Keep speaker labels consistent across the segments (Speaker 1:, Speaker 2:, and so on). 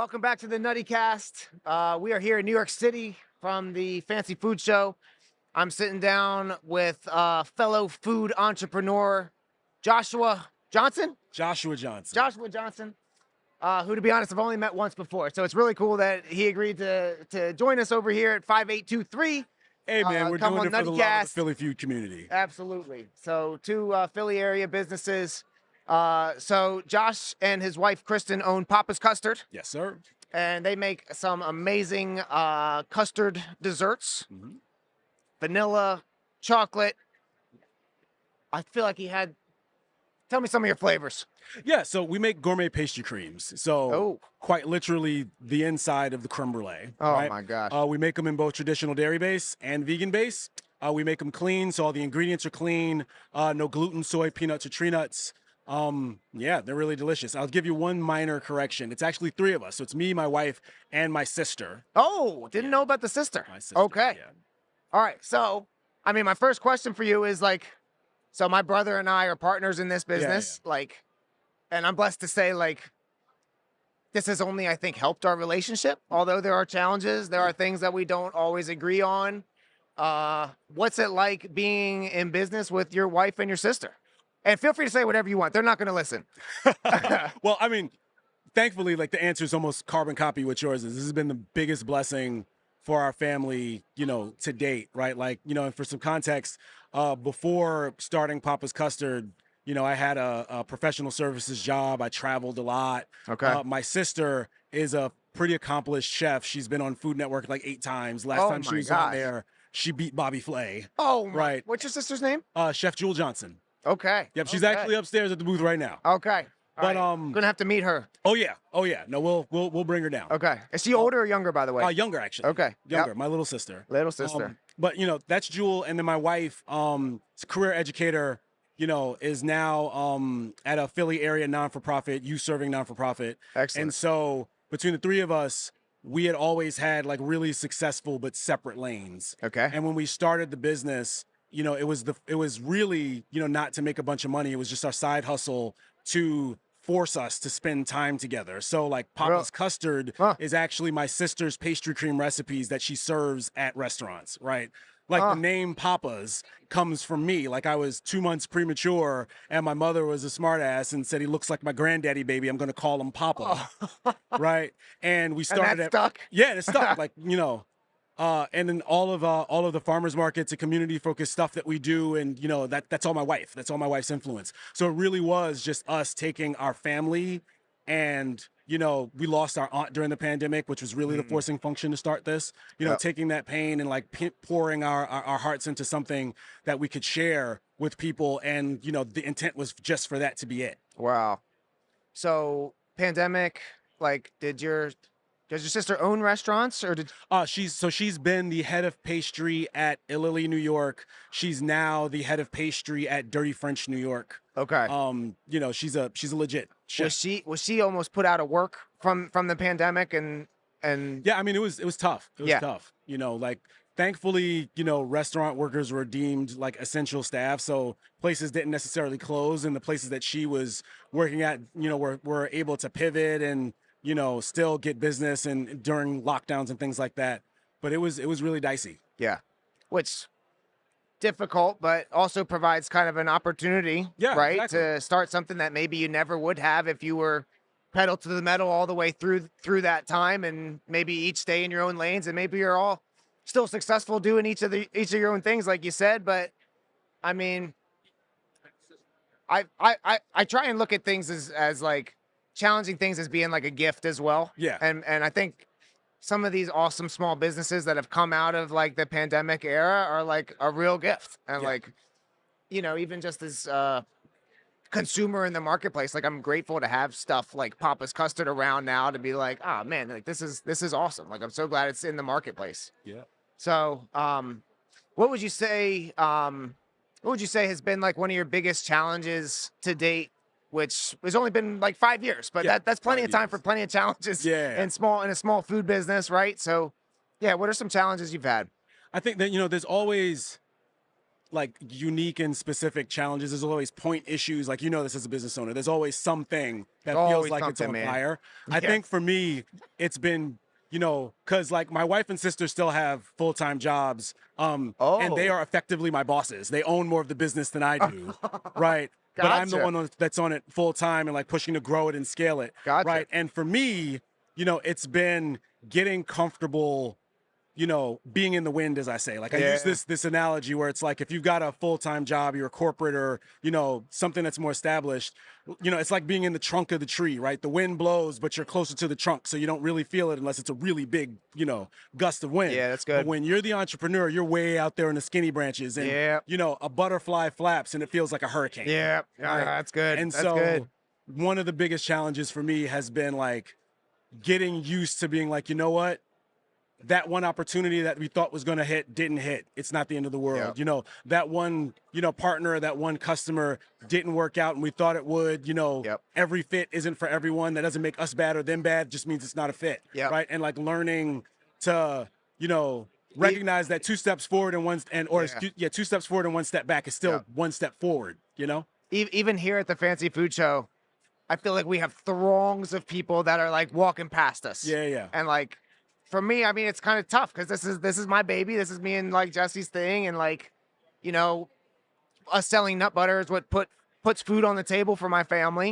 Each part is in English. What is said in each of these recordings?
Speaker 1: Welcome back to the Nuttycast. We are here in New York City from the Fancy Food Show. I'm sitting down with fellow food entrepreneur Joshua Johnson.
Speaker 2: Joshua Johnson.
Speaker 1: Joshua Johnson, who, to be honest, I've only met once before. So it's really cool that he agreed to join us over here at 5823.
Speaker 2: Hey, man, we're
Speaker 1: come
Speaker 2: doing
Speaker 1: on
Speaker 2: it for the love of the
Speaker 1: Nuttycast.
Speaker 2: Philly food community.
Speaker 1: Absolutely. So two Philly area businesses. So Josh and his wife Kristen own Poppa's Custard,
Speaker 2: Yes, sir.
Speaker 1: and they make some amazing custard desserts.
Speaker 2: Mhm.
Speaker 1: Vanilla, chocolate. I feel like tell me some of your flavors.
Speaker 2: Yeah, so we make gourmet pastry creams. So
Speaker 1: Oh.
Speaker 2: quite literally the inside of the creme brulee.
Speaker 1: Oh
Speaker 2: right?
Speaker 1: my gosh.
Speaker 2: We make them in both traditional dairy base and vegan base. We make them clean, so all the ingredients are clean. No gluten, soy, peanuts, or tree nuts. Yeah, they're really delicious. I'll give you one minor correction. It's actually three of us. So it's me, my wife, and my sister.
Speaker 1: Oh, didn't know about the sister.
Speaker 2: My sister.
Speaker 1: Okay.
Speaker 2: Yeah.
Speaker 1: All right. So, I mean, my first question for you is like, so my brother and I are partners in this business, and I'm blessed to say, like, this has only, I think, helped our relationship. Although there are challenges, there are things that we don't always agree on. What's it like being in business with your wife and your sister? And feel free to say whatever you want. They're not going to listen.
Speaker 2: Well, I mean, thankfully, like the answer is almost carbon copy what yours is. This has been the biggest blessing for our family, to date, right? Like, and for some context, before starting Poppa's Custard, I had a professional services job. I traveled a lot.
Speaker 1: Okay.
Speaker 2: My sister is a pretty accomplished chef. She's been on Food Network like 8 times. Last
Speaker 1: Oh
Speaker 2: time she
Speaker 1: my
Speaker 2: was on
Speaker 1: gosh.
Speaker 2: there, she beat Bobby Flay.
Speaker 1: Oh, my.
Speaker 2: Right.
Speaker 1: What's your sister's name?
Speaker 2: Chef Jewel Johnson.
Speaker 1: Okay.
Speaker 2: Yep, she's
Speaker 1: Okay.
Speaker 2: actually upstairs at the booth right now.
Speaker 1: Okay. All
Speaker 2: But,
Speaker 1: right. Gonna have to meet her.
Speaker 2: Oh yeah. No, we'll bring her down.
Speaker 1: Okay. Is she older or younger, by the way?
Speaker 2: Younger actually.
Speaker 1: Okay.
Speaker 2: Younger.
Speaker 1: Yep.
Speaker 2: My little sister.
Speaker 1: Little sister.
Speaker 2: But that's Jewel, and then my wife, is a career educator. Is now at a Philly area non-for-profit, youth serving non-for-profit.
Speaker 1: Excellent.
Speaker 2: And so between the three of us, we had always had like really successful but separate lanes.
Speaker 1: Okay.
Speaker 2: And when we started the business, it was really, not to make a bunch of money. It was just our side hustle to force us to spend time together. So like Poppa's Custard is actually my sister's pastry cream recipes that she serves at restaurants, right? Like the name Poppa's comes from me. Like I was 2 months premature and my mother was a smartass and said, he looks like my granddaddy baby. I'm going to call him Poppa. Right. And we started
Speaker 1: and that stuck?
Speaker 2: Yeah, it stuck. Like, and then all of the farmers markets and community focused stuff that we do. And, that's all my wife. That's all my wife's influence. So it really was just us taking our family and, we lost our aunt during the pandemic, which was really the forcing function to start this, taking that pain and like pouring our hearts into something that we could share with people. And, the intent was just for that to be it.
Speaker 1: Wow. So pandemic, like, does your sister own restaurants or did?
Speaker 2: She's been the head of pastry at Illily, New York. She's now the head of pastry at Dirty French, New York.
Speaker 1: Okay.
Speaker 2: She's a legit chef.
Speaker 1: Was she almost put out of work from the pandemic and
Speaker 2: Yeah, I mean it was tough. It was tough. Like thankfully, restaurant workers were deemed like essential staff, so places didn't necessarily close, and the places that she was working at, were able to pivot and still get business and during lockdowns and things like that. But it was really dicey.
Speaker 1: Yeah. Which difficult, but also provides kind of an opportunity, right?
Speaker 2: Exactly.
Speaker 1: To start something that maybe you never would have if you were pedal to the metal all the way through that time, and maybe each stay in your own lanes, and maybe you're all still successful doing each of your own things, like you said. But I mean, I try and look at things as like challenging things as being like a gift as well.
Speaker 2: Yeah.
Speaker 1: And I think some of these awesome small businesses that have come out of like the pandemic era are like a real gift. And like, even just as consumer in the marketplace, like I'm grateful to have stuff like Poppa's Custard around now to be like, oh man, like this is awesome. Like I'm so glad it's in the marketplace.
Speaker 2: Yeah.
Speaker 1: So what would you say has been like one of your biggest challenges to date, which has only been like 5 years, but that's plenty of time for plenty of challenges in a small food business, right? So yeah, what are some challenges you've had?
Speaker 2: I think that, there's always, like unique and specific challenges. There's always point issues. Like, you know, this as a business owner, there's always something that feels like it's on fire. I think for me, it's been, you know, because like my wife and sister still have full-time jobs, and they are effectively my bosses. They own more of the business than I do, right? But I'm the one that's on it full-time and like pushing to grow it and scale it, right? And for me, you know, it's been getting comfortable, you know, being in the wind, as I say. Like, I use this analogy where it's like, if you've got a full-time job, you're a corporate or, you know, something that's more established, you know, it's like being in the trunk of the tree, right? The wind blows, but you're closer to the trunk, so you don't really feel it unless it's a really big, you know, gust of wind.
Speaker 1: Yeah, that's good.
Speaker 2: But when you're the entrepreneur, you're way out there in the skinny branches, and, you know, a butterfly flaps and it feels like a hurricane.
Speaker 1: Yeah,
Speaker 2: right?
Speaker 1: That's good.
Speaker 2: And
Speaker 1: that's
Speaker 2: so
Speaker 1: good.
Speaker 2: One of the biggest challenges for me has been like getting used to being like, you know what? That one opportunity that we thought was going to hit didn't hit. It's not the end of the world. You know, that one, you know, partner, that one customer didn't work out and we thought it would. You know, every fit isn't for everyone. That doesn't make us bad or them bad. Just means it's not a fit. Right. And like learning to, you know, recognize that 2 steps forward and 2 steps forward and 1 step back is still 1 step forward, you know?
Speaker 1: Even here at the Fancy Food Show, I feel like we have throngs of people that are like walking past us. And like, for me, I mean, it's kind of tough because this is my baby. This is me and like Jesse's thing, and like, you know, us selling nut butter is what puts food on the table for my family.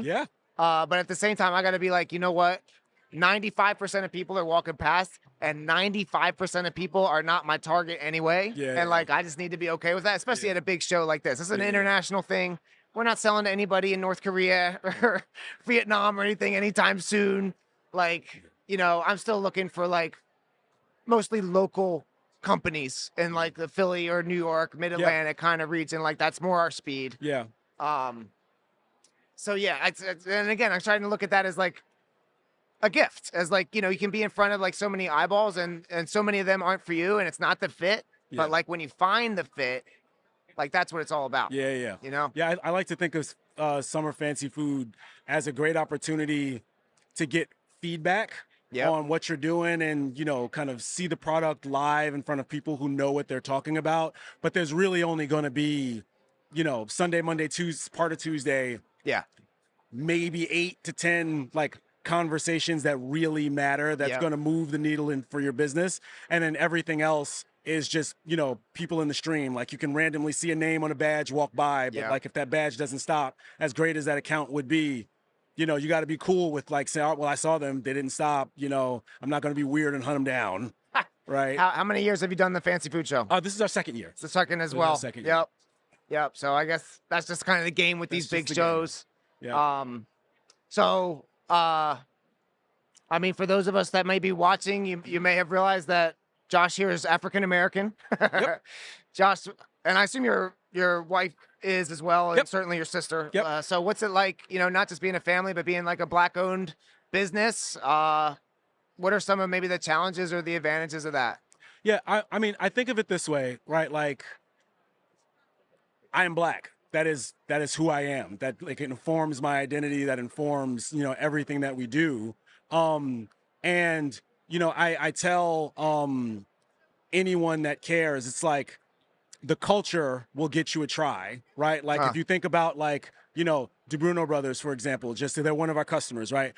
Speaker 1: But at the same time, I got to be like, you know what? 95% of people are walking past, and 95% of people are not my target anyway. And like, I just need to be okay with that, especially at a big show like this. This is an international thing. We're not selling to anybody in North Korea or Vietnam or anything anytime soon. Like, you know, I'm still looking for like mostly local companies in like the Philly or New York, Mid-Atlantic kind of region. Like, that's more our speed. So yeah, and again, I'm trying to look at that as like a gift, as like, you know, you can be in front of like so many eyeballs and so many of them aren't for you and it's not the fit. But like when you find the fit, like that's what it's all about. You know?
Speaker 2: I like to think of Summer Fancy Food as a great opportunity to get feedback on what you're doing and, you know, kind of see the product live in front of people who know what they're talking about. But there's really only going to be, you know, Sunday, Monday, Tuesday, part of Tuesday. Maybe 8 to 10 like conversations that really matter. That's going to move the needle in for your business. And then everything else is just, you know, people in the stream. Like, you can randomly see a name on a badge walk by, but like if that badge doesn't stop, as great as that account would be, you know, you got to be cool with like, say, oh, well, I saw them, they didn't stop, you know, I'm not going to be weird and hunt them down. Right.
Speaker 1: How many years have you done the Fancy Food Show?
Speaker 2: This is our second year.
Speaker 1: It's the second as well.
Speaker 2: Second year.
Speaker 1: Yep. So I guess that's just kind of the game with these big shows.
Speaker 2: Game.
Speaker 1: I mean, for those of us that may be watching, you may have realized that Josh here is African American. Josh, and I assume your wife is as well, and certainly your sister. So what's it like, you know, not just being a family, but being like a Black-owned business? What are some of maybe the challenges or the advantages of that?
Speaker 2: I mean, I think of it this way, right? Like, I am Black. That is who I am. That like informs my identity. That informs, you know, everything that we do. And you know, I tell anyone that cares, it's like the culture will get you a try, right? Like if you think about like, you know, DeBruno Brothers, for example, just they're one of our customers, right?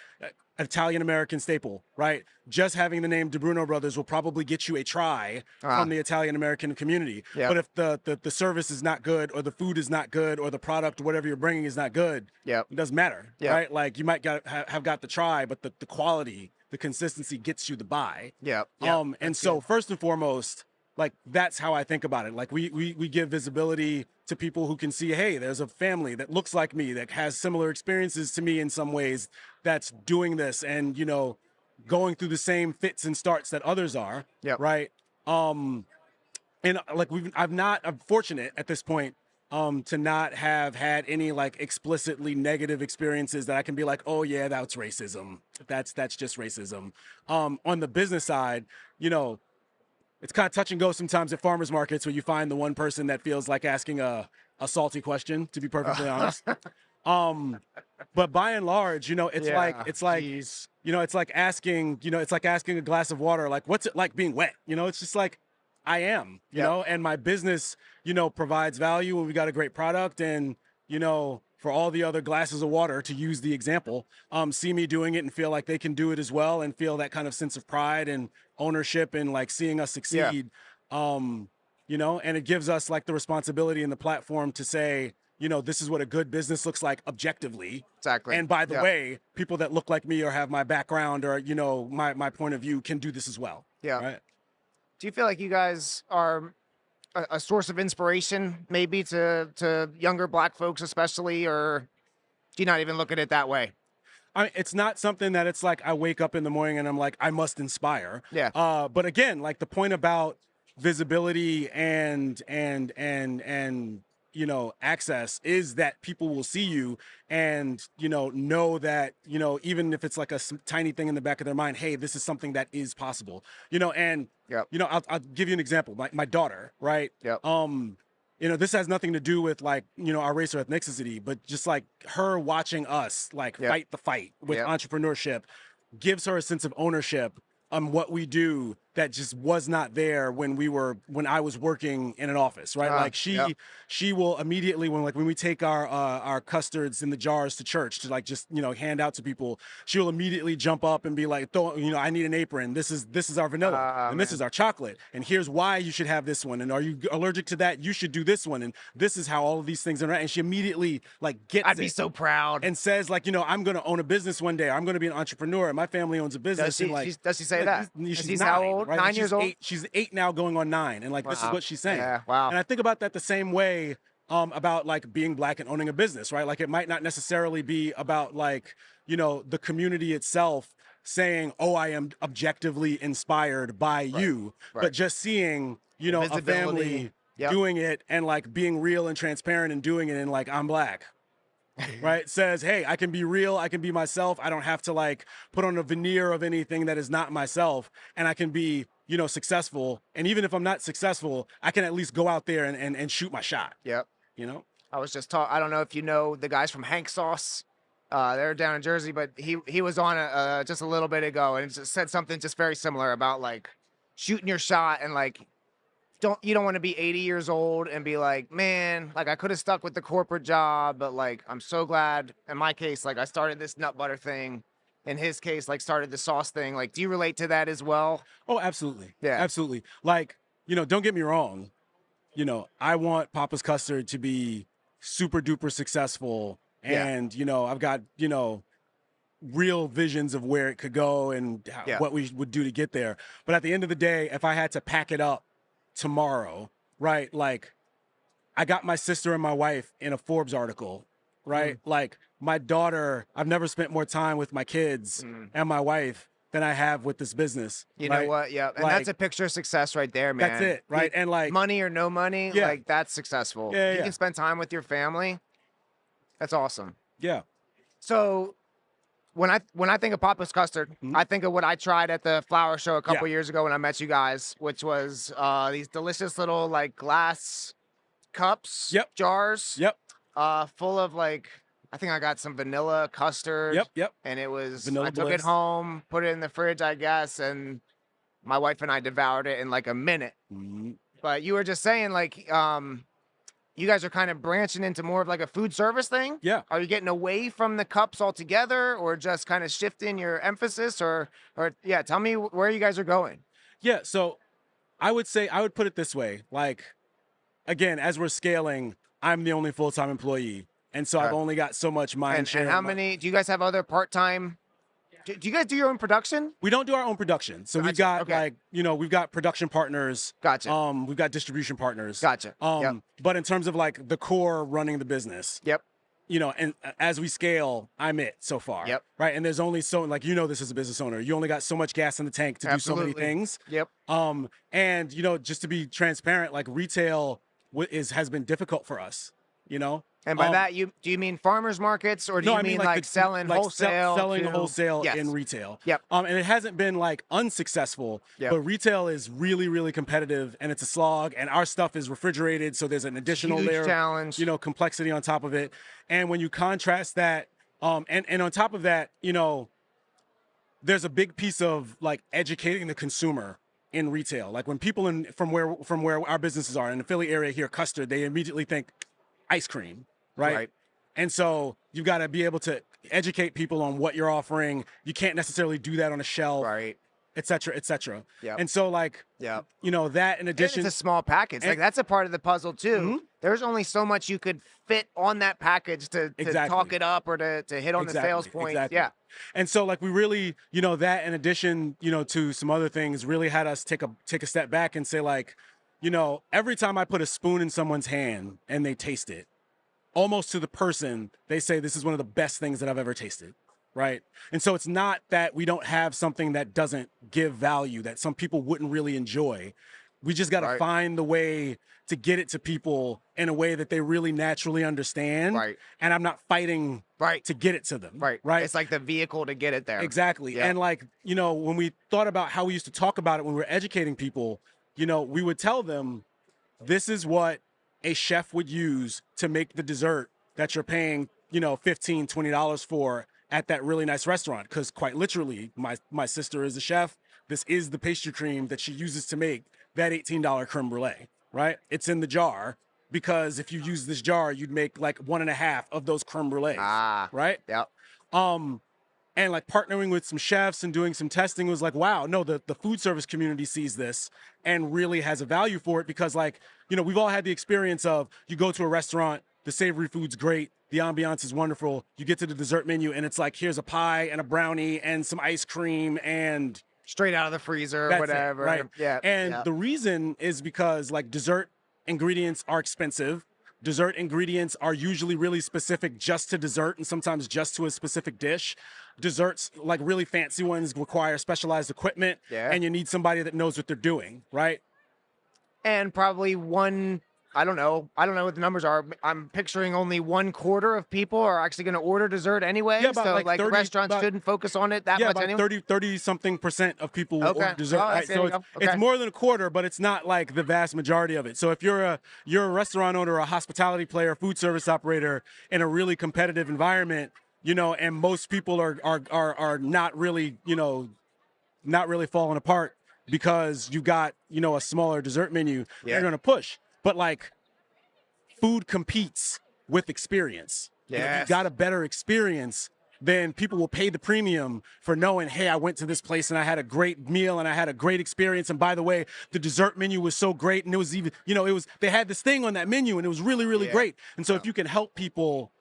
Speaker 2: Italian-American staple, right? Just having the name DeBruno Brothers will probably get you a try from the Italian-American community. But if the service is not good, or the food is not good, or the product, whatever you're bringing is not good, it doesn't matter, right? Like, you might have got the try, but the quality, the consistency gets you the buy. And so first and foremost, like, that's how I think about it. Like, we give visibility to people who can see, hey, there's a family that looks like me, that has similar experiences to me in some ways, that's doing this and, you know, going through the same fits and starts that others are, right? And like, I'm fortunate at this point to not have had any like explicitly negative experiences that I can be like, oh yeah, that's racism. That's just racism. On the business side, you know, it's kind of touch and go sometimes at farmers markets, where you find the one person that feels like asking a salty question, to be perfectly honest. But by and large, you know, it's like, you know, it's like asking a glass of water, like, what's it like being wet? You know, it's just like, I am, you know, and my business, you know, provides value and we got a great product. And, you know, for all the other glasses of water, to use the example, see me doing it and feel like they can do it as well and feel that kind of sense of pride and ownership and like seeing us succeed. You know, and it gives us like the responsibility and the platform to say, you know, this is what a good business looks like objectively.
Speaker 1: Exactly.
Speaker 2: And by the way, people that look like me or have my background or, you know, my point of view can do this as well.
Speaker 1: Yeah.
Speaker 2: Right.
Speaker 1: Do you feel like you guys are a source of inspiration maybe to younger Black folks especially, or do you not even look at it that way?
Speaker 2: It's not something that it's like I wake up in the morning and I'm like, I must inspire.
Speaker 1: Yeah.
Speaker 2: But again, like the point about visibility and you know, access is that people will see you and, you know that, you know, even if it's like a tiny thing in the back of their mind, hey, this is something that is possible, you know, and, you know, I'll give you an example. My daughter, right? You know, this has nothing to do with like, you know, our race or ethnicity, but just like her watching us like fight the fight with entrepreneurship gives her a sense of ownership on what we do that just was not there when I was working in an office, right? Like she will immediately when we take our custards in the jars to church to like just, you know, hand out to people, she will immediately jump up and be like, you know, I need an apron. This is our vanilla and this is our chocolate. And here's why you should have this one. And are you allergic to that? You should do this one. And this is how all of these things are. And she immediately like gets
Speaker 1: I'd be so proud.
Speaker 2: And says like, you know, I'm going to own a business one day. I'm going to be an entrepreneur. And my family owns a business.
Speaker 1: Does she say that?
Speaker 2: She's
Speaker 1: how old?
Speaker 2: Right?
Speaker 1: 9 years old?
Speaker 2: She's 8 now going on 9. And like, this is what she's saying.
Speaker 1: Yeah, wow.
Speaker 2: And I think about that the same way about like being Black and owning a business, right? Like it might not necessarily be about like, you know, the community itself saying, oh, I am objectively inspired by you, but just seeing, you know, a family doing it and like being real and transparent and doing it and like, I'm Black. Right? Says, hey, I can be real. I can be myself. I don't have to like put on a veneer of anything that is not myself. And I can be, you know, successful. And even if I'm not successful, I can at least go out there and shoot my shot.
Speaker 1: Yep.
Speaker 2: You know?
Speaker 1: I was just I don't know if you know the guys from Hank Sauce. They're down in Jersey, but he was on just a little bit ago and just said something just very similar about like shooting your shot and like you don't want to be 80 years old and be like, man, like I could have stuck with the corporate job, but like I'm so glad. In my case, like I started this nut butter thing. In his case, like started the sauce thing. Like, do you relate to that as well?
Speaker 2: Oh, absolutely.
Speaker 1: Yeah,
Speaker 2: absolutely. Like, you know, don't get me wrong. You know, I want Poppa's Custard to be super duper successful, and you know, I've got, you know, real visions of where it could go and what we would do to get there. But at the end of the day, if I had to pack it up tomorrow, right? Like I got my sister and my wife in a Forbes article, right? Like my daughter, I've never spent more time with my kids and my wife than I have with this business.
Speaker 1: You know what? Yeah. And like, that's a picture of success right there, man.
Speaker 2: That's it, right? And like
Speaker 1: money or no money, like that's successful. You can spend time with your family. That's awesome.
Speaker 2: Yeah.
Speaker 1: So when I think of Poppa's Custard, I think of what I tried at the flower show a couple years ago when I met you guys, which was these delicious little like glass cups, jars, full of like, I think I got some vanilla custard. And it was, I took it home, put it in the fridge, I guess, and my wife and I devoured it in like a minute. But you were just saying like, you guys are kind of branching into more of like a food service thing?
Speaker 2: Yeah.
Speaker 1: Are you getting away from the cups altogether or just kind of shifting your emphasis or tell me where you guys are going.
Speaker 2: Yeah. So I would put it this way. Like, again, as we're scaling, I'm the only full-time employee. And so I've only got so much mind share.
Speaker 1: And how many, do you guys have other part-time? Do you guys do your own production?
Speaker 2: We don't do our own production. So we've got like, you know, we've got production partners.
Speaker 1: Gotcha.
Speaker 2: We've got distribution partners.
Speaker 1: Gotcha.
Speaker 2: But in terms of like the core running the business. You know, and as we scale, I'm it so far. Right. And there's only so, like, you know, this as a business owner, you only got so much gas in the tank to do so many things. And, you know, just to be transparent, like retail has been difficult for us, you know?
Speaker 1: And by that, do you mean farmers markets or do you mean like selling wholesale?
Speaker 2: Selling wholesale in retail. And it hasn't been like unsuccessful, but retail is really, really competitive and it's a slog and our stuff is refrigerated. So there's an additional layer of, you know, complexity on top of it. And when you contrast that, and on top of that, you know, there's a big piece of like educating the consumer in retail. Like when people from where our businesses are in the Philly area here, Custard, they immediately think ice cream, right? And so you've got to be able to educate people on what you're offering. You can't necessarily do that on a shelf, et cetera, et cetera. And so like, you know, that in addition,
Speaker 1: and it's a small package. Like that's a part of the puzzle too. There's only so much you could fit on that package to talk it up or to hit on the sales point. Yeah.
Speaker 2: And so like we really, you know, that in addition, you know, to some other things really had us take a step back and say like, you know, every time I put a spoon in someone's hand and they taste it, almost to the person, they say this is one of the best things that I've ever tasted, right? And so it's not that we don't have something that doesn't give value, that some people wouldn't really enjoy. We just got to find the way to get it to people in a way that they really naturally understand. And I'm not fighting to get it to them. Right.
Speaker 1: It's like the vehicle to get it there.
Speaker 2: Exactly. And like, you know, when we thought about how we used to talk about it when we were educating people, you know, we would tell them, this is what a chef would use to make the dessert that you're paying, you know, $15, $20 for at that really nice restaurant. Because quite literally, my sister is a chef. This is the pastry cream that she uses to make that $18 creme brulee, right? It's in the jar because if you use this jar, you'd make like 1.5 of those creme brulees, right? And like partnering with some chefs and doing some testing was like, wow, no, the food service community sees this and really has a value for it because like, you know, we've all had the experience of you go to a restaurant, the savory food's great, the ambiance is wonderful, you get to the dessert menu and it's like, here's a pie and a brownie and some ice cream and
Speaker 1: straight out of the freezer or whatever.
Speaker 2: And the reason is because like dessert ingredients are expensive. Dessert ingredients are usually really specific just to dessert and sometimes just to a specific dish. Desserts, like really fancy ones, require specialized equipment and you need somebody that knows what they're doing, right?
Speaker 1: And probably I don't know what the numbers are. I'm picturing only 1/4 of people are actually going to order dessert anyway.
Speaker 2: Yeah,
Speaker 1: so like 30, restaurants shouldn't focus on it that much
Speaker 2: about
Speaker 1: anyway.
Speaker 2: 30 something % of people will order dessert. Right? So it's more than 1/4, but it's not like the vast majority of it. So if you're a restaurant owner, a hospitality player, food service operator in a really competitive environment, you know, and most people are not really, you know, not really falling apart because you got, you know, a smaller dessert menu, they're going to push. But like food competes with experience. If you got a better experience, then people will pay the premium for knowing, hey, I went to this place and I had a great meal and I had a great experience. And by the way, the dessert menu was so great. And it was even, you know, they had this thing on that menu and it was really, really great. And so if you can help people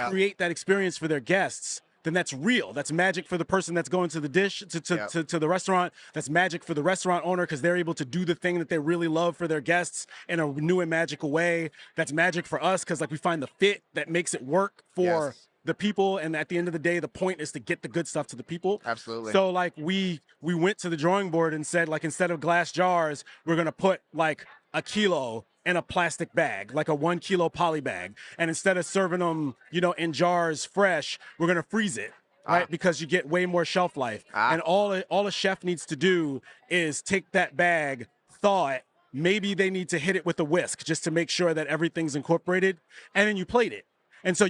Speaker 2: create that experience for their guests, then that's real. That's magic for the person that's going to the dish, to the restaurant. That's magic for the restaurant owner because they're able to do the thing that they really love for their guests in a new and magical way. That's magic for us because like we find the fit that makes it work for the people. And at the end of the day, the point is to get the good stuff to the people.
Speaker 1: Absolutely.
Speaker 2: So like we went to the drawing board and said like, instead of glass jars, we're going to put like a kilo in a plastic bag, like a 1 kilo poly bag. And instead of serving them, you know, in jars fresh, we're going to freeze it, right? Because you get way more shelf life. And all a chef needs to do is take that bag, thaw it. Maybe they need to hit it with a whisk just to make sure that everything's incorporated. And then you plate it. And so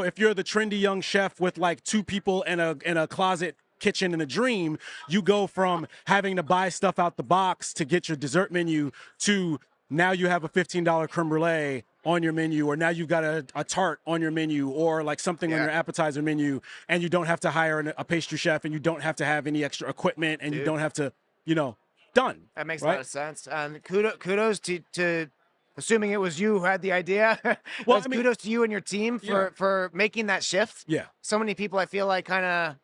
Speaker 2: if you're the trendy young chef with like 2 people in a closet kitchen in a dream, you go from having to buy stuff out the box to get your dessert menu to now you have a $15 creme brulee on your menu, or now you've got a tart on your menu, or like something on your appetizer menu, and you don't have to hire a pastry chef, and you don't have to have any extra equipment, and you don't have to, you know, done.
Speaker 1: That makes a lot of sense. And kudos to assuming it was you who had the idea. Well, I mean, kudos to you and your team for making that shift.
Speaker 2: Yeah.
Speaker 1: So many people, I feel like, kind of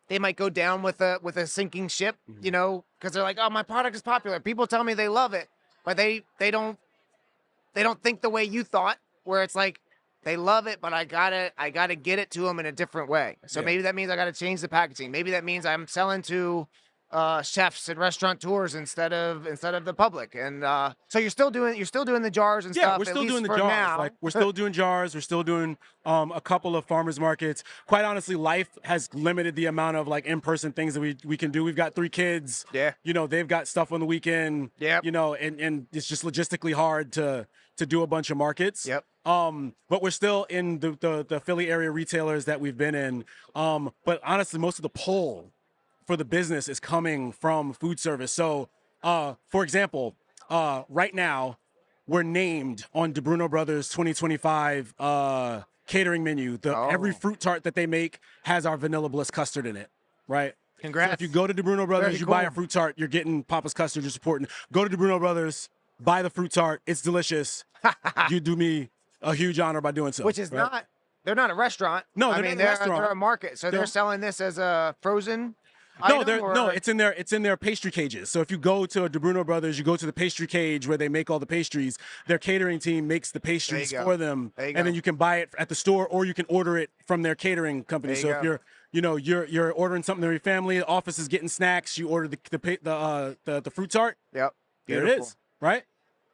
Speaker 1: they might go down with a sinking ship, you know, because they're like, oh, my product is popular. People tell me they love it. But they don't think the way you thought, where it's like they love it, but I gotta get it to them in a different way. So maybe that means I gotta change the packaging. Maybe that means I'm selling to chefs and restaurateurs instead of the public. And so you're still doing the jars and stuff.
Speaker 2: Yeah, we're still doing the jars.
Speaker 1: Now.
Speaker 2: Like we're still doing jars. We're still doing a couple of farmers markets. Quite honestly, life has limited the amount of like in-person things that we can do. We've got 3 kids.
Speaker 1: Yeah.
Speaker 2: You know, they've got stuff on the weekend. Yeah. You know, and it's just logistically hard to do a bunch of markets.
Speaker 1: Yep.
Speaker 2: But we're still in the Philly area retailers that we've been in. But honestly, most of the pull for the business is coming from food service. So For example, right now, we're named on DeBruno Brothers 2025 catering menu. Every fruit tart that they make has our Vanilla Bliss custard in it, right?
Speaker 1: Congrats.
Speaker 2: So if you go to DeBruno Brothers,
Speaker 1: Very
Speaker 2: you
Speaker 1: cool.
Speaker 2: buy a fruit tart, you're getting Poppa's custard, you're supporting. Go to DeBruno Brothers, buy the fruit tart. It's delicious. You do me a huge honor by doing so.
Speaker 1: Which is not, they're not a restaurant.
Speaker 2: No,
Speaker 1: I
Speaker 2: they're
Speaker 1: mean,
Speaker 2: not a restaurant.
Speaker 1: They're a market. So they're selling this as a frozen item,
Speaker 2: no, it's in their pastry cages. So if you go to a DeBruno Brothers, you go to the pastry cage where they make all the pastries. Their catering team makes the pastries for them, and then you can buy it at the store, or you can order it from their catering company. So if you're ordering something for your family, the office is getting snacks, you order the fruit tart.
Speaker 1: Yep,
Speaker 2: beautiful. There it is, right?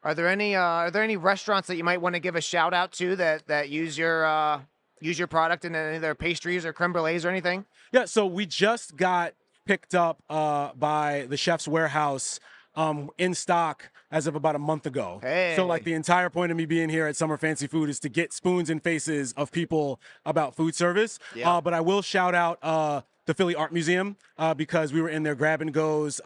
Speaker 1: Are there any restaurants that you might want to give a shout out to that use your product in any of their pastries or creme brulees or anything?
Speaker 2: Yeah, so we just got picked up by the Chef's Warehouse in stock as of about a month ago.
Speaker 1: Hey.
Speaker 2: So like the entire point of me being here at Summer Fancy Food is to get spoons in faces of people about food service. Yeah. But I will shout out the Philly Art Museum because we were in their grab and goes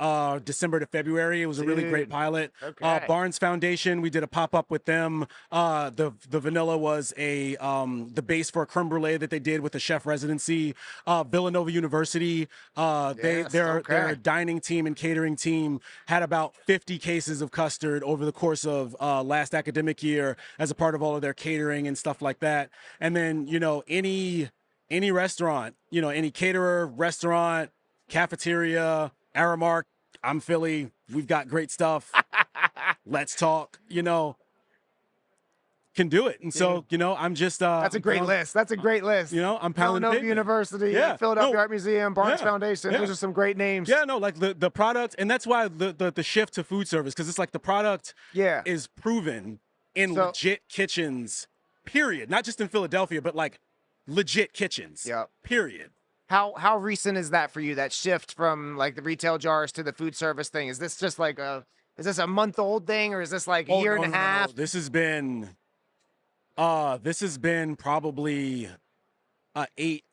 Speaker 2: December to February. It was a really great pilot. Okay. Barnes Foundation, we did a pop-up with them. The vanilla was the base for a creme brulee that they did with the chef residency. Villanova University, their dining team and catering team had about 50 cases of custard over the course of last academic year as a part of all of their catering and stuff like that. And then, any restaurant, any caterer, restaurant, cafeteria, Aramark, I'm Philly, we've got great stuff. Let's talk, can do it. And so, I'm just
Speaker 1: that's a great list. That's a great list.
Speaker 2: I'm pounding
Speaker 1: Villanova University, Philadelphia Art Museum, Barnes Foundation. Those are some great names.
Speaker 2: Yeah, no, like the product, and that's why the shift to food service, because it's like the product is proven in legit kitchens, period. Not just in Philadelphia, but like legit kitchens.
Speaker 1: Yeah.
Speaker 2: Period.
Speaker 1: How recent is that for you? That shift from like the retail jars to the food service thing? Is this just like is this a month-old thing, or is this like a year and a half?
Speaker 2: No. This has been probably a 8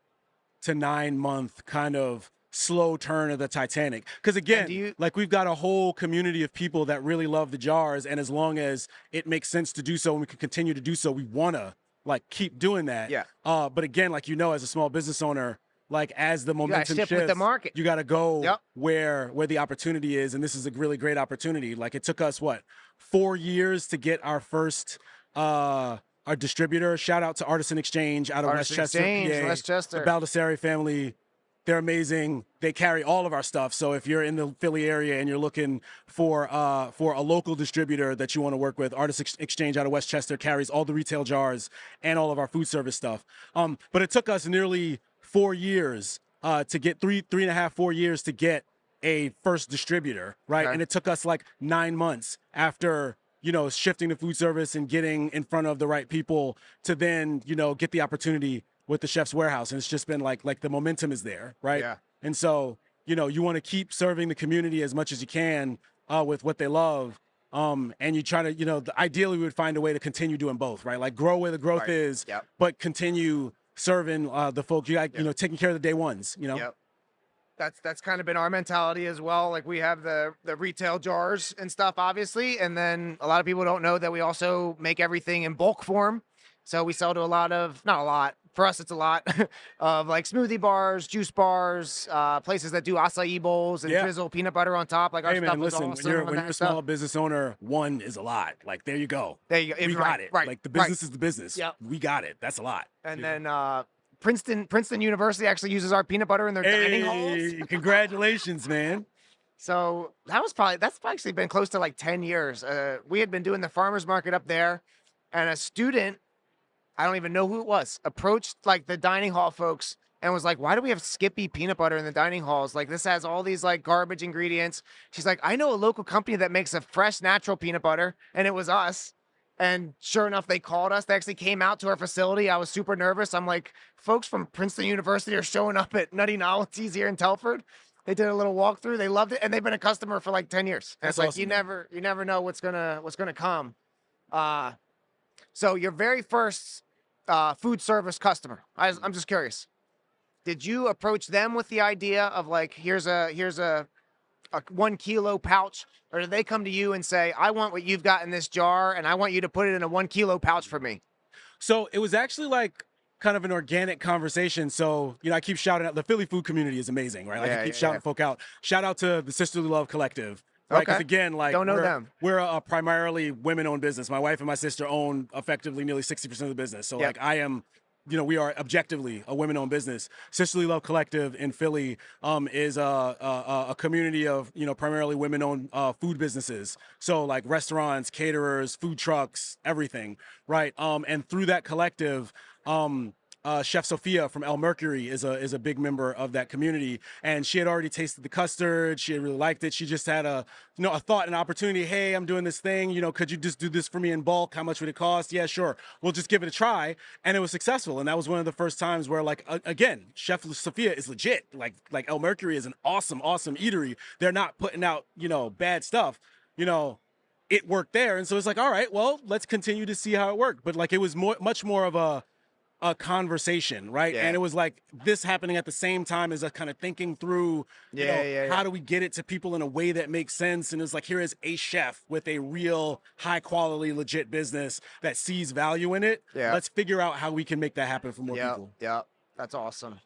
Speaker 2: to 9 month kind of slow turn of the Titanic. Because again, like we've got a whole community of people that really love the jars, and as long as it makes sense to do so and we can continue to do so, we want to like keep doing that.
Speaker 1: Yeah.
Speaker 2: But again, like as a small business owner, like as the momentum shifts,
Speaker 1: with the market.
Speaker 2: You got to go where the opportunity is, and this is a really great opportunity. Like it took us 4 years to get our first our distributor. Shout out to Artisan Exchange out of Westchester, PA. The Baldessari family. They're amazing. They carry all of our stuff. So if you're in the Philly area and you're looking for a local distributor that you want to work with, Artisan Exchange out of Westchester carries all the retail jars and all of our food service stuff. But it took us nearly 4 years to get 4 years to get a first distributor, right? Okay. And it took us like 9 months after shifting to food service and getting in front of the right people to then get the opportunity with the Chef's Warehouse. And it's just been like the momentum is there, right?
Speaker 1: Yeah.
Speaker 2: And so, you want to keep serving the community as much as you can with what they love. And you try to, ideally we would find a way to continue doing both, right? Like grow where the growth is, but continue serving the folks, taking care of the day ones,
Speaker 1: Yep. That's kind of been our mentality as well. Like we have the retail jars and stuff, obviously. And then a lot of people don't know that we also make everything in bulk form. So we sell to not a lot, for us it's a lot, of like smoothie bars, juice bars, places that do acai bowls and drizzle peanut butter on top. Like our stuff is awesome.
Speaker 2: When you're a small business owner, one is a lot. Like there you go.
Speaker 1: There you go.
Speaker 2: We got it.
Speaker 1: Right.
Speaker 2: Like the business is the business. Yep. We got it. That's a lot.
Speaker 1: And then Princeton University actually uses our peanut butter in their dining halls.
Speaker 2: Congratulations, man.
Speaker 1: So that's actually been close to like 10 years. We had been doing the farmer's market up there, and a student, I don't even know who it was, approached like the dining hall folks and was like, why do we have Skippy peanut butter in the dining halls? Like this has all these like garbage ingredients. She's like, I know a local company that makes a fresh natural peanut butter, and it was us. And sure enough, they called us. They actually came out to our facility. I was super nervous. I'm like, folks from Princeton University are showing up at Nutty Novelties here in Telford. They did a little walkthrough. They loved it, and they've been a customer for like 10 years. And it's like awesome. You never know what's gonna come. So your very first food service customer, I'm just curious. Did you approach them with the idea of like, here's a a 1 kilo pouch, or do they come to you and say, I want what you've got in this jar and I want you to put it in a 1 kilo pouch for me?
Speaker 2: So it was actually like kind of an organic conversation. So, you know, I keep shouting out, the Philly food community is amazing, right? Like I keep shouting folk out. Shout out to the Sisterly Love Collective. Right, because again, like
Speaker 1: don't know them.
Speaker 2: We're a primarily women-owned business. My wife and my sister own effectively nearly 60% of the business. So like I am, you know, we are objectively a women-owned business. Sisterly Love Collective in Philly is a community of, you know, primarily women-owned food businesses. So like restaurants, caterers, food trucks, everything, right? And through that collective, Chef Sophia from El Mercury is a big member of that community, and she had already tasted the custard. She had really liked it. She just had a thought, an opportunity. Hey, I'm doing this thing. You know, could you just do this for me in bulk? How much would it cost? Yeah, sure. We'll just give it a try. And it was successful. And that was one of the first times where, like, again, Chef Sophia is legit. Like El Mercury is an awesome eatery. They're not putting out, you know, bad stuff. You know, it worked there, and so it's like, all right, well, let's continue to see how it worked. But like, it was much more of a conversation, right? And it was like this happening at the same time as us kind of thinking through, how do we get it to people in a way that makes sense? And it's like, here is a chef with a real high quality, legit business that sees value in it. Let's figure out how we can make that happen for more people.
Speaker 1: Yeah, that's awesome.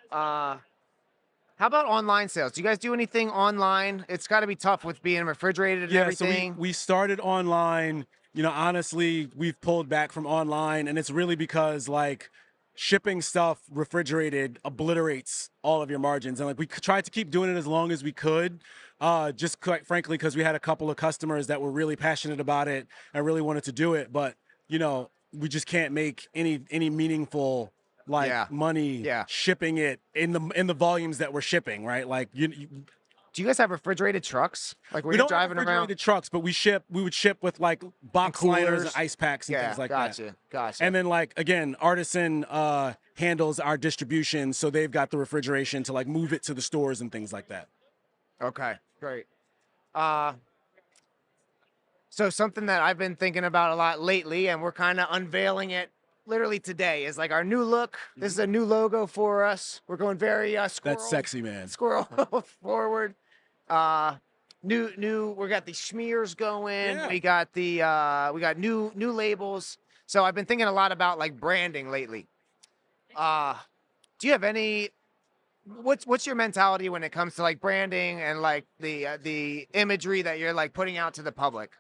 Speaker 1: How about online sales? Do you guys do anything online? It's got to be tough with being refrigerated and everything.
Speaker 2: So we started online. You know, honestly, we've pulled back from online, and it's really because like shipping stuff refrigerated obliterates all of your margins. And like we tried to keep doing it as long as we could, just quite frankly, because we had a couple of customers that were really passionate about it and really wanted to do it. But, you know, we just can't make any meaningful money shipping it in the volumes that we're shipping, right? Like
Speaker 1: do you guys have refrigerated trucks? Like
Speaker 2: we don't driving have refrigerated trucks, but we would ship with like box liners and ice packs and things like that.
Speaker 1: Gotcha.
Speaker 2: And then like, again, Artisan handles our distribution. So they've got the refrigeration to like move it to the stores and things like that.
Speaker 1: Okay, great. So something that I've been thinking about a lot lately, and we're kind of unveiling it literally today, is like our new look. This is a new logo for us. We're going very squirrel.
Speaker 2: That's sexy, man.
Speaker 1: Squirrel forward. New. We got the schmears going. Yeah. We got new labels. So I've been thinking a lot about like branding lately. Do you have any? What's your mentality when it comes to like branding and like the imagery that you're like putting out to the public?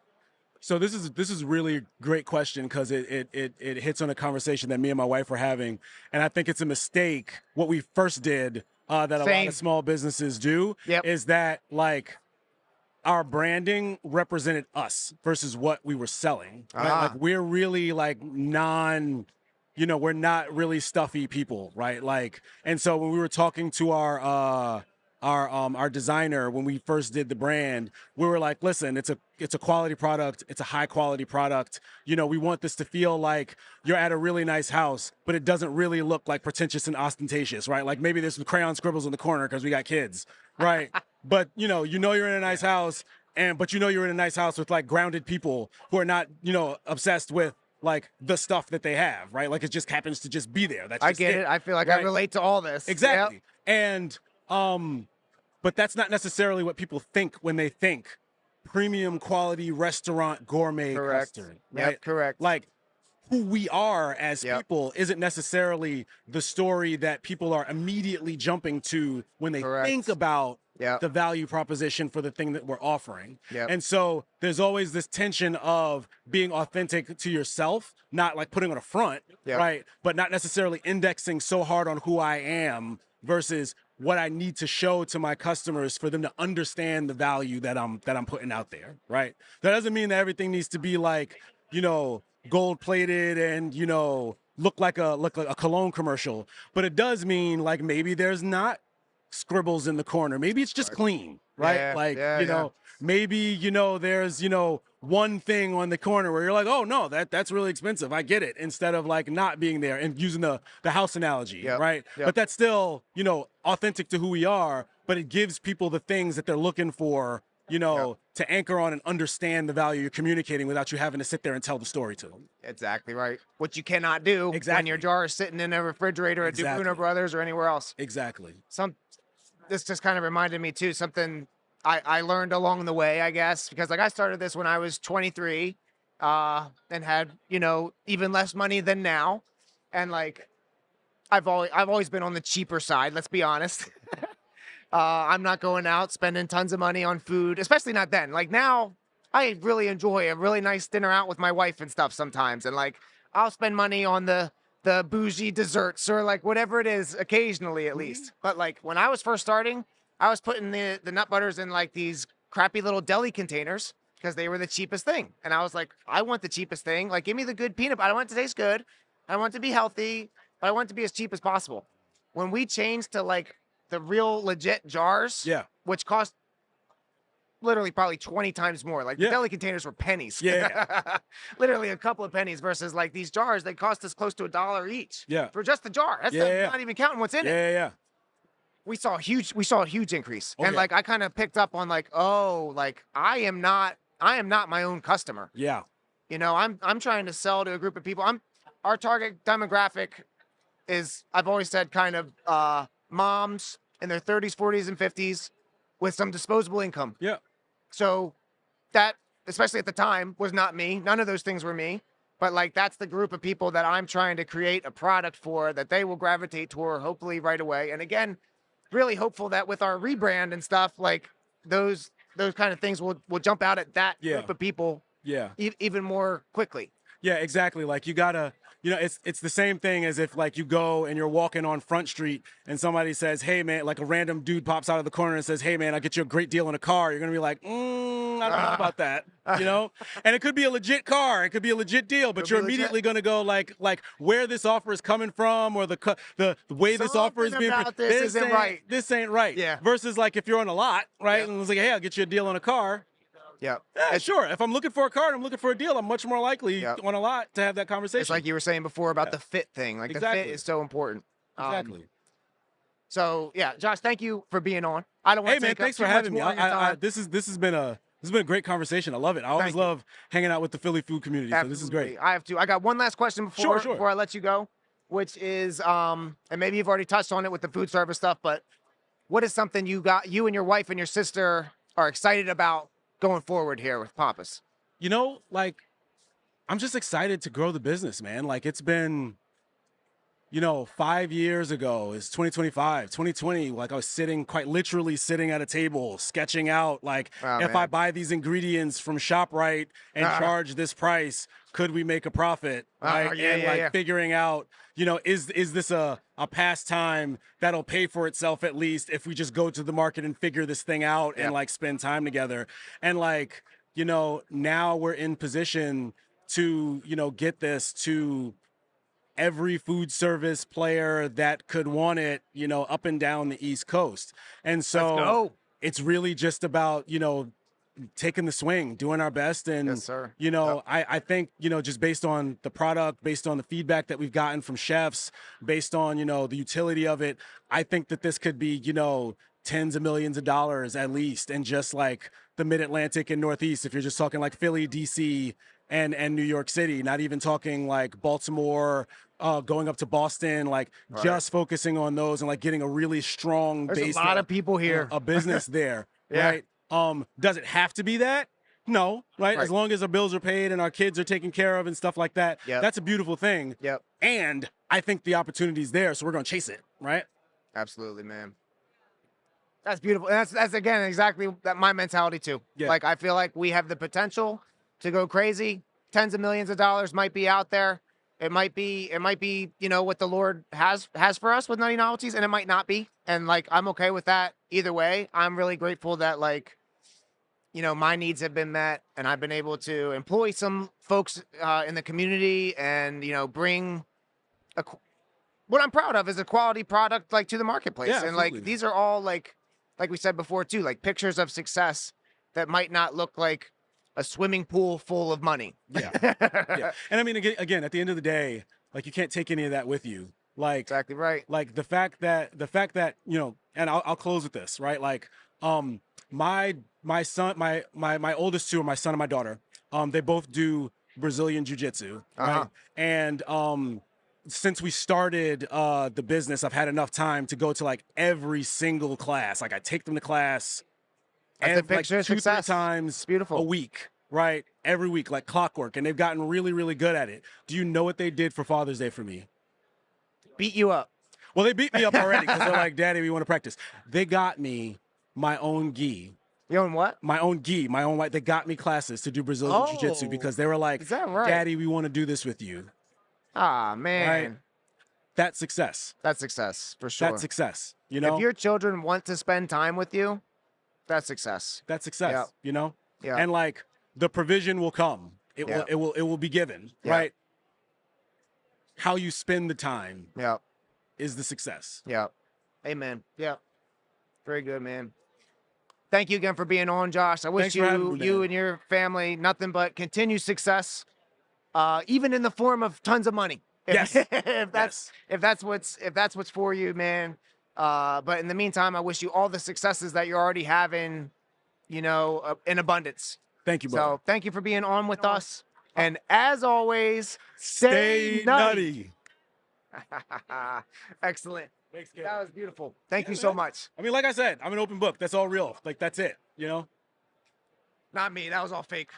Speaker 2: So this is really a great question because it hits on a conversation that me and my wife were having, and I think it's a mistake what we first did that a lot of small businesses do is that like our branding represented us versus what we were selling. Right? Like we're really like we're not really stuffy people, right? Like, and so when we were talking to our designer when we first did the brand, we were like, listen, it's a quality product. It's a high quality product. You know, we want this to feel like you're at a really nice house, but it doesn't really look like pretentious and ostentatious, right? Like maybe there's some crayon scribbles in the corner because we got kids, right? But you know you're in a nice house, but you're in a nice house with like grounded people who are not, obsessed with like the stuff that they have, right? Like it just happens to just be there. That's just
Speaker 1: I get it. I feel like I relate to all this.
Speaker 2: Exactly. And but that's not necessarily what people think when they think premium quality restaurant gourmet custard. Right?
Speaker 1: Yep, correct.
Speaker 2: Like who we are as people isn't necessarily the story that people are immediately jumping to when they think about the value proposition for the thing that we're offering. And so there's always this tension of being authentic to yourself, not like putting on a front, right? But not necessarily indexing so hard on who I am versus what I need to show to my customers for them to understand the value that I'm putting out there, right? That doesn't mean that everything needs to be like, gold plated and, look like a cologne commercial, but it does mean like maybe there's not scribbles in the corner. Maybe it's just clean, right? Maybe, there's, one thing on the corner where you're like, oh no, that's really expensive. I get it. Instead of like not being there and using the house analogy, right? But that's still, authentic to who we are, but it gives people the things that they're looking for, to anchor on and understand the value you're communicating without you having to sit there and tell the story to them.
Speaker 1: Exactly right. What you cannot do when your jar is sitting in a refrigerator at Bruno Brothers or anywhere else.
Speaker 2: Exactly.
Speaker 1: This just kind of reminded me too, something I learned along the way, I guess, because like I started this when I was 23, and had, you know, even less money than now. And like, I've always been on the cheaper side. Let's be honest. I'm not going out spending tons of money on food, especially not then. Like now, I really enjoy a really nice dinner out with my wife and stuff sometimes, and like I'll spend money on the bougie desserts or like whatever it is occasionally at least. But like when I was first starting, I was putting the nut butters in like these crappy little deli containers because they were the cheapest thing, and I was like, I want the cheapest thing. Like give me the good peanut butter. I want it to taste good. I want it to be healthy, but I want it to be as cheap as possible. When we changed to like the real legit jars,
Speaker 2: Yeah.
Speaker 1: which cost literally probably 20 times more. Like the deli containers were pennies.
Speaker 2: Yeah.
Speaker 1: Literally a couple of pennies versus like these jars, they cost us close to $1 each.
Speaker 2: Yeah.
Speaker 1: For just the jar. That's not even counting what's in it.
Speaker 2: Yeah.
Speaker 1: We saw a huge increase.
Speaker 2: Oh,
Speaker 1: and
Speaker 2: yeah.
Speaker 1: like I kind of picked up on like, oh, like I am not my own customer.
Speaker 2: Yeah.
Speaker 1: You know, I'm trying to sell to a group of people. Our target demographic is, I've always said, kind of moms in their 30s, 40s, and 50s with some disposable income.
Speaker 2: Yeah.
Speaker 1: So that, especially at the time, was not me. None of those things were me. But like that's the group of people that I'm trying to create a product for that they will gravitate toward hopefully right away. And again, really hopeful that with our rebrand and stuff, like those kind of things will jump out at that group of people even more quickly.
Speaker 2: Yeah, exactly. Like you gotta, you know, it's the same thing as if like you go and you're walking on Front Street and somebody says, hey man, like a random dude pops out of the corner and says, hey man, I'll get you a great deal on a car. You're gonna be like, I don't know about that, you know? And it could be a legit car, it could be a legit deal, but you're immediately gonna go like where this offer is coming from or the way this offer is being.
Speaker 1: This isn't right.
Speaker 2: This ain't right.
Speaker 1: Yeah.
Speaker 2: Versus like if you're on a lot, right, and it's like, hey, I'll get you a deal on a car.
Speaker 1: Yeah.
Speaker 2: Sure. If I'm looking for a car and I'm looking for a deal, I'm much more likely on a lot to have that conversation.
Speaker 1: It's like you were saying before about the fit thing. Like the fit is so important.
Speaker 2: Exactly.
Speaker 1: So yeah, Josh, thank you for being on. I don't want to take
Speaker 2: thanks
Speaker 1: up
Speaker 2: for
Speaker 1: too
Speaker 2: having
Speaker 1: much
Speaker 2: me.
Speaker 1: more of your time.
Speaker 2: This has been a great conversation. I love it. I always love hanging out with the Philly food community.
Speaker 1: Absolutely.
Speaker 2: So this is great.
Speaker 1: I got one last question before
Speaker 2: Sure.
Speaker 1: before I let you go, which is and maybe you've already touched on it with the food service stuff, but what is something you and your wife and your sister are excited about going forward here with Poppa's?
Speaker 2: You know, like, I'm just excited to grow the business, man. Like, it's been, 5 years ago is 2025, 2020. Like, I was quite literally sitting at a table, sketching out, like, if I buy these ingredients from ShopRite and charge this price, could we make a profit? Right? Figuring out, is this a pastime that'll pay for itself at least if we just go to the market and figure this thing out and like spend time together. And like, now we're in position to, get this to every food service player that could want it, up and down the East Coast. And so it's really just about, taking the swing, doing our best. And, I think, just based on the product, based on the feedback that we've gotten from chefs, based on, the utility of it, I think that this could be, tens of millions of dollars at least. And just like the Mid-Atlantic and Northeast, if you're just talking like Philly, DC, and New York City, not even talking like Baltimore, going up to Boston, like just focusing on those and like getting a really strong base.
Speaker 1: There's a lot of people here.
Speaker 2: A business there, right? Does it have to be that? No, right? As long as our bills are paid and our kids are taken care of and stuff like that, that's a beautiful thing. And I think the opportunity's there, so we're going to chase it, right?
Speaker 1: Absolutely, man. That's beautiful. And that's again, exactly my mentality too. Like, I feel like we have the potential to go crazy. Tens of millions of dollars might be out there. It might be, what the Lord has for us with Nutty Novelties, and it might not be. And like, I'm okay with that either way. I'm really grateful that like, my needs have been met and I've been able to employ some folks in the community and, bring what I'm proud of is a quality product like to the marketplace. And like, these are all like we said before too, like pictures of success that might not look like a swimming pool full of money.
Speaker 2: And I mean, again, at the end of the day, like you can't take any of that with you. Like
Speaker 1: exactly right.
Speaker 2: Like the fact that and I'll close with this, right? Like, my son, my oldest two are my son and my daughter. They both do Brazilian jiu-jitsu, right? And since we started the business, I've had enough time to go to like every single class. Like I take them to class
Speaker 1: That's a picture of
Speaker 2: 2-3
Speaker 1: success.
Speaker 2: times
Speaker 1: Beautiful.
Speaker 2: a week, right? Every week, like clockwork, and they've gotten really, really good at it. Do you know what they did for Father's Day for me?
Speaker 1: Beat you up.
Speaker 2: Well, they beat me up already because they're like, Daddy, we want to practice. They got me my own gi.
Speaker 1: Your own what?
Speaker 2: My own gi, my own like. They got me classes to do Brazilian Jiu-Jitsu because they were like,
Speaker 1: is that right?
Speaker 2: Daddy, we want to do this with you.
Speaker 1: Ah, man.
Speaker 2: Right? That's success.
Speaker 1: That's success, for sure.
Speaker 2: That's success, you know?
Speaker 1: If your children want to spend time with you, that's success.
Speaker 2: That's success,
Speaker 1: Yep.
Speaker 2: you know?
Speaker 1: Yeah.
Speaker 2: And like, the provision will come. It will be given, right? How you spend the time is the success.
Speaker 1: Yeah. Amen. Yeah. Very good, man. Thank you again for being on, Josh. I wish you and your family nothing but continued success, even in the form of tons of money. If that's what's for you, man. But in the meantime, I wish you all the successes that you're already having, you know, in abundance.
Speaker 2: Thank you, brother.
Speaker 1: So thank you for being on with us. And as always, stay nutty. Excellent.
Speaker 2: Thanks, kid.
Speaker 1: That was beautiful. Thank you so much.
Speaker 2: I mean, like I said, I'm an open book. That's all real. Like, that's it, you know?
Speaker 1: Not me. That was all fake.